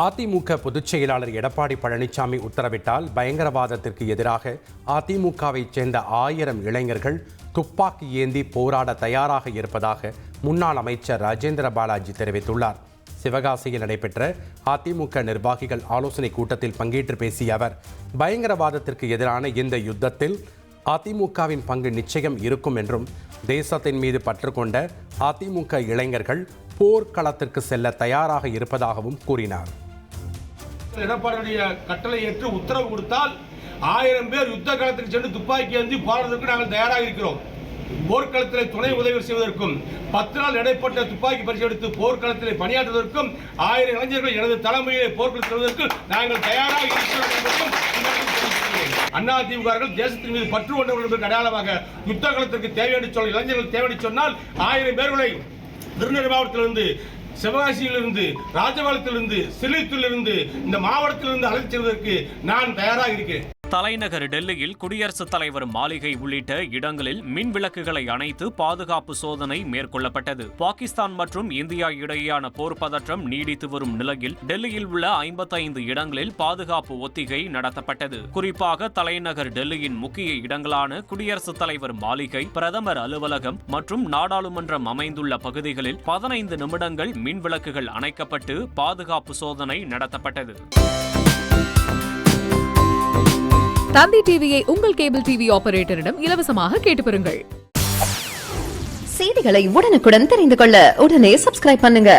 அதிமுக பொதுச் செயலாளர் எடப்பாடி பழனிசாமி உத்தரவிட்டால் பயங்கரவாதத்திற்கு எதிராக அதிமுகவைச் சேர்ந்த 1000 இளைஞர்கள் துப்பாக்கி ஏந்தி போராட தயாராக இருப்பதாக முன்னாள் அமைச்சர் ராஜேந்திர பாலாஜி தெரிவித்துள்ளார். சிவகாசியில் நடைபெற்ற அதிமுக நிர்வாகிகள் ஆலோசனை கூட்டத்தில் பங்கேற்று பேசிய அவர், பயங்கரவாதத்திற்கு எதிரான இந்த யுத்தத்தில் அதிமுகவின் பங்கு நிச்சயம் இருக்கும் என்றும், தேசத்தின் மீது பற்று கொண்ட அதிமுக இளைஞர்கள் போர்க்களத்திற்கு செல்ல தயாராக இருப்பதாகவும் கூறினார். எடப்பாடியுடைய கட்டளை ஏற்று உத்தரவு கொடுத்தால் 1000 பேர் யுத்த களத்துக்கு சென்று துப்பாக்கி ஏந்தி போராடுவதற்கு நாங்கள் தயாராக இருக்கிறோம். போர்க்களத்தில் துணை உதவி செய்வதற்கும் 10 நாள் இடைப்பட்ட துப்பாக்கி பரிசு எடுத்து போர்க்களத்தில் பணியாற்றுவதற்கும் 1000 இளைஞர்கள் எனது தலைமையிலே போர்க்களத்தில் செல்வதற்கு நாங்கள் தயாராக இருக்கிறோம். அதிமுக தேசத்தின் மீது பற்று கொண்டவர்கள் என்பதற்கு அடையாளமாக யுத்த களத்திற்கு தேவையான சொல்ல இளைஞர்கள் தேவையான சொன்னால் 1000 பேர்களை திருநெல்வேலி மாவட்டத்திலிருந்து, சிவகாசியிலிருந்து, ராஜபாளையத்திலிருந்து, சிலித்திலிருந்து, இந்த மாவட்டத்திலிருந்து அழைத்து செல்வதற்கு நான் தயாராக இருக்கிறேன். தலைநகர் டெல்லியில் குடியரசுத் தலைவர் மாளிகை உள்ளிட்ட இடங்களில் மின் விளக்குகளை அணைத்து பாதுகாப்பு சோதனை மேற்கொள்ளப்பட்டது. பாகிஸ்தான் மற்றும் இந்தியா இடையேயான போர் பதற்றம் நீடித்து வரும் நிலையில் டெல்லியில் உள்ள 55 இடங்களில் பாதுகாப்பு ஒத்திகை நடத்தப்பட்டது. குறிப்பாக தலைநகர் டெல்லியின் முக்கிய இடங்களான குடியரசுத் தலைவர் மாளிகை, பிரதமர் அலுவலகம் மற்றும் நாடாளுமன்றம் அமைந்துள்ள பகுதிகளில் 15 நிமிடங்கள் மின் விளக்குகள் அணைக்கப்பட்டு பாதுகாப்பு சோதனை நடத்தப்பட்டது. தந்தி டிவியை உங்கள் கேபிள் டிவி ஆபரேட்டரிடம் இலவசமாக கேட்டு பெறுங்கள். செய்திகளை உடனுக்குடன் தெரிந்து கொள்ள உடனே சப்ஸ்கிரைப் பண்ணுங்க.